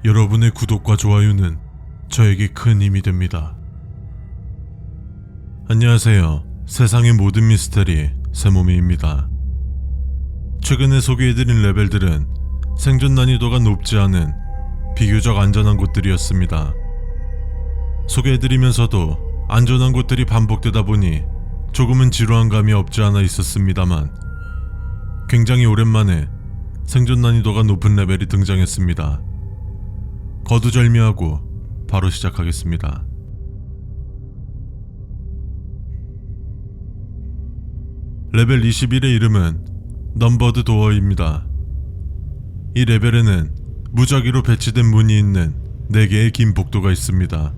여러분의 구독과 좋아요는 저에게 큰 힘이 됩니다. 안녕하세요. 세상의 모든 미스터리 세모미입니다. 최근에 소개해드린 레벨들은 생존 난이도가 높지 않은 비교적 안전한 곳들이었습니다. 소개해드리면서도 안전한 곳들이 반복되다 보니 조금은 지루한 감이 없지 않아 있었습니다만, 굉장히 오랜만에 생존 난이도가 높은 레벨이 등장했습니다. 거두절미하고 바로 시작하겠습니다. 레벨 21의 이름은 넘버드 도어입니다. 이 레벨에는 무작위로 배치된 문이 있는 4개의 긴 복도가 있습니다.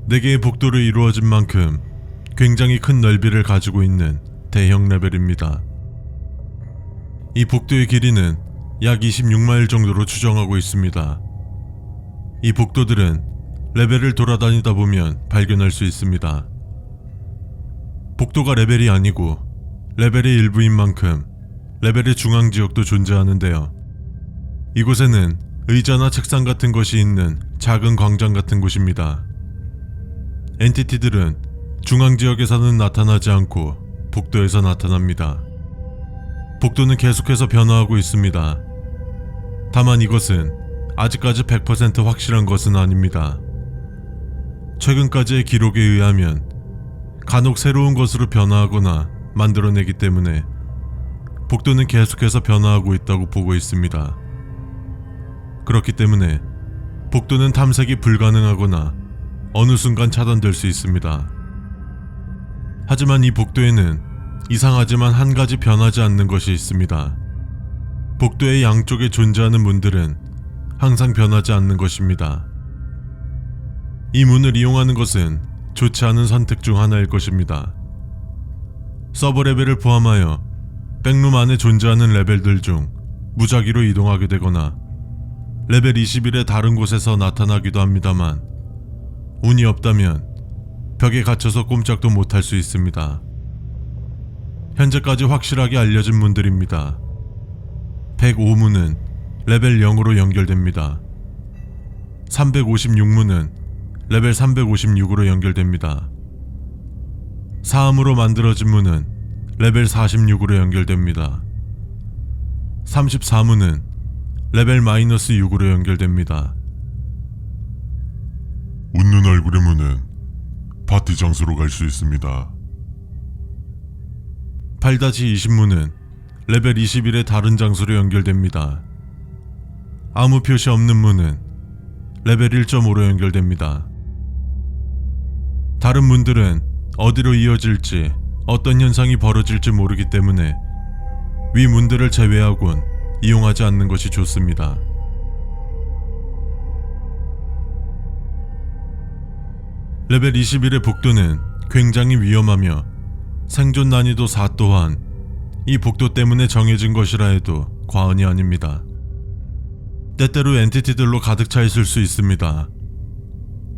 4개의 복도로 이루어진 만큼 굉장히 큰 넓이를 가지고 있는 대형 레벨입니다. 이 복도의 길이는 약 26마일 정도로 추정하고 있습니다. 이 복도들은 레벨을 돌아다니다 보면 발견할 수 있습니다. 복도가 레벨이 아니고 레벨의 일부인 만큼 레벨의 중앙 지역도 존재하는데요. 이곳에는 의자나 책상 같은 것이 있는 작은 광장 같은 곳입니다. 엔티티들은 중앙 지역에서는 나타나지 않고 복도에서 나타납니다. 복도는 계속해서 변화하고 있습니다. 다만 이것은 아직까지 100% 확실한 것은 아닙니다. 최근까지의 기록에 의하면 간혹 새로운 것으로 변화하거나 만들어내기 때문에 복도는 계속해서 변화하고 있다고 보고 있습니다. 그렇기 때문에 복도는 탐색이 불가능하거나 어느 순간 차단될 수 있습니다. 하지만 이 복도에는 이상하지만 한 가지 변하지 않는 것이 있습니다. 복도의 양쪽에 존재하는 문들은 항상 변하지 않는 것입니다. 이 문을 이용하는 것은 좋지 않은 선택 중 하나일 것입니다. 서버 레벨을 포함하여 백룸 안에 존재하는 레벨들 중 무작위로 이동하게 되거나 레벨 21의 다른 곳에서 나타나기도 합니다만, 운이 없다면 벽에 갇혀서 꼼짝도 못할 수 있습니다. 현재까지 확실하게 알려진 문들입니다. 105문은 레벨 0으로 연결됩니다. 356문은 레벨 356으로 연결됩니다. 사암으로 만들어진 문은 레벨 46으로 연결됩니다. 34문은 레벨 -6으로 연결됩니다. 웃는 얼굴의 문은 파티 장소로 갈 수 있습니다. 8-20문은 레벨 21의 다른 장소로 연결됩니다. 아무 표시 없는 문은 레벨 1.5로 연결됩니다. 다른 문들은 어디로 이어질지 어떤 현상이 벌어질지 모르기 때문에 위 문들을 제외하곤 이용하지 않는 것이 좋습니다. 레벨 21의 복도는 굉장히 위험하며 생존 난이도 4 또한 이 복도 때문에 정해진 것이라 해도 과언이 아닙니다. 때때로 엔티티들로 가득 차 있을 수 있습니다.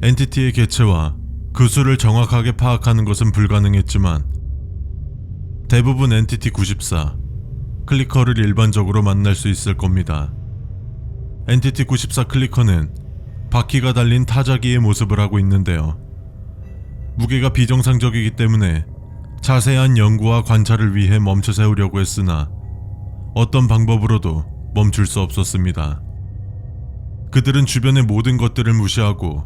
엔티티의 개체와 그 수를 정확하게 파악하는 것은 불가능했지만, 대부분 엔티티 94, 클리커를 일반적으로 만날 수 있을 겁니다. 엔티티 94 클리커는 바퀴가 달린 타자기의 모습을 하고 있는데요. 무게가 비정상적이기 때문에 자세한 연구와 관찰을 위해 멈춰 세우려고 했으나 어떤 방법으로도 멈출 수 없었습니다. 그들은 주변의 모든 것들을 무시하고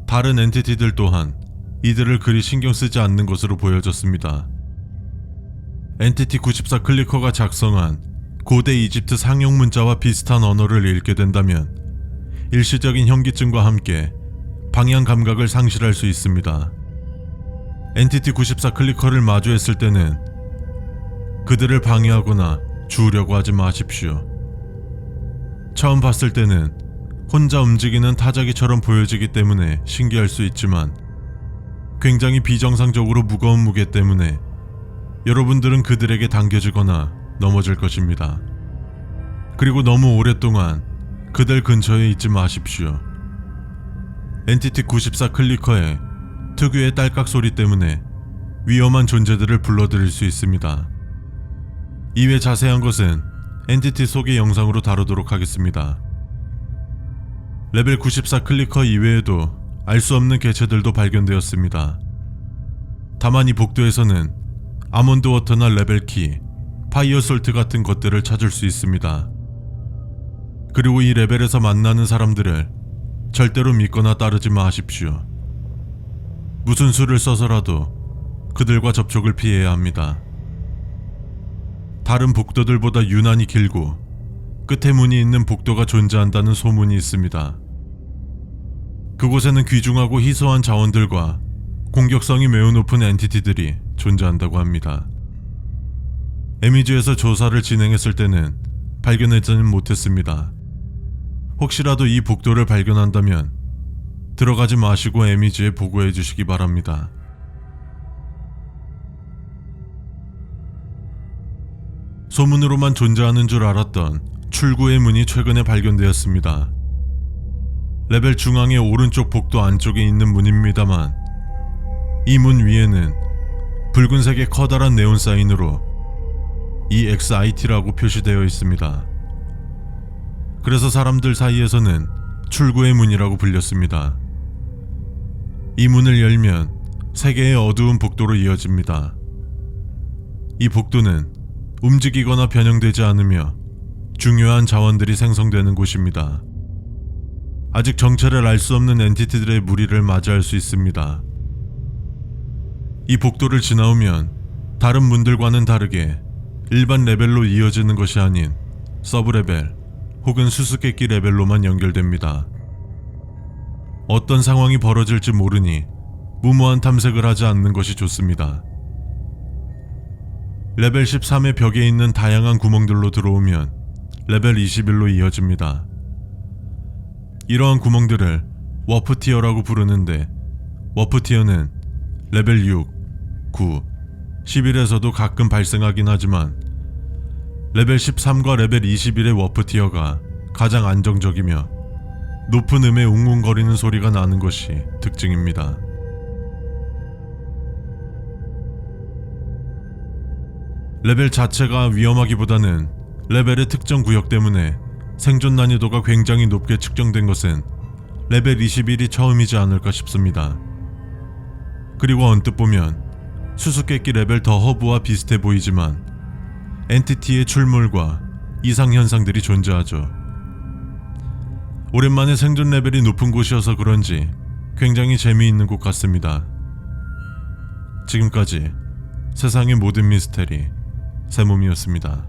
다른 엔티티들 또한 이들을 그리 신경 쓰지 않는 것으로 보여졌습니다. 엔티티 94 클리커가 작성한 고대 이집트 상용 문자와 비슷한 언어를 읽게 된다면 일시적인 현기증과 함께 방향 감각을 상실할 수 있습니다. 엔티티 94 클리커를 마주했을 때는 그들을 방해하거나 주우려고 하지 마십시오. 처음 봤을 때는 혼자 움직이는 타자기처럼 보여지기 때문에 신기할 수 있지만, 굉장히 비정상적으로 무거운 무게 때문에 여러분들은 그들에게 당겨지거나 넘어질 것입니다. 그리고 너무 오랫동안 그들 근처에 있지 마십시오. 엔티티 94 클리커의 특유의 딸깍 소리 때문에 위험한 존재들을 불러들일 수 있습니다. 이외 자세한 것은 엔티티 소개 영상으로 다루도록 하겠습니다. 레벨 94 클리커 이외에도 알 수 없는 개체들도 발견되었습니다. 다만 이 복도에서는 아몬드 워터나 레벨키, 파이어 솔트 같은 것들을 찾을 수 있습니다. 그리고 이 레벨에서 만나는 사람들을 절대로 믿거나 따르지 마십시오. 무슨 수를 써서라도 그들과 접촉을 피해야 합니다. 다른 복도들보다 유난히 길고 끝에 문이 있는 복도가 존재한다는 소문이 있습니다. 그곳에는 귀중하고 희소한 자원들과 공격성이 매우 높은 엔티티들이 존재한다고 합니다. 에미즈에서 조사를 진행했을 때는 발견하지는 못했습니다. 혹시라도 이 복도를 발견한다면 들어가지 마시고 에미즈에 보고해 주시기 바랍니다. 소문으로만 존재하는 줄 알았던 출구의 문이 최근에 발견되었습니다. 레벨 중앙의 오른쪽 복도 안쪽에 있는 문입니다만 이 문 위에는 붉은색의 커다란 네온 사인으로 EXIT라고 표시되어 있습니다. 그래서 사람들 사이에서는 출구의 문이라고 불렸습니다. 이 문을 열면 세 개의 어두운 복도로 이어집니다. 이 복도는 움직이거나 변형되지 않으며 중요한 자원들이 생성되는 곳입니다. 아직 정체를 알 수 없는 엔티티들의 무리를 맞이할 수 있습니다. 이 복도를 지나오면 다른 문들과는 다르게 일반 레벨로 이어지는 것이 아닌 서브 레벨 혹은 수수께끼 레벨로만 연결됩니다. 어떤 상황이 벌어질지 모르니 무모한 탐색을 하지 않는 것이 좋습니다. 레벨 13의 벽에 있는 다양한 구멍들로 들어오면 레벨 21로 이어집니다. 이러한 구멍들을 워프 티어라고 부르는데 워프 티어는 레벨 6, 9, 11에서도 가끔 발생하긴 하지만 레벨 13과 레벨 21의 워프 티어가 가장 안정적이며 높은 음의 웅웅거리는 소리가 나는 것이 특징입니다. 레벨 자체가 위험하기보다는 레벨의 특정 구역 때문에 생존 난이도가 굉장히 높게 측정된 것은 레벨 21이 처음이지 않을까 싶습니다. 그리고 언뜻 보면 수수께끼 레벨 더 허브와 비슷해 보이지만 엔티티의 출몰과 이상 현상들이 존재하죠. 오랜만에 생존 레벨이 높은 곳이어서 그런지 굉장히 재미있는 곳 같습니다. 지금까지 세상의 모든 미스테리 세몸이었습니다.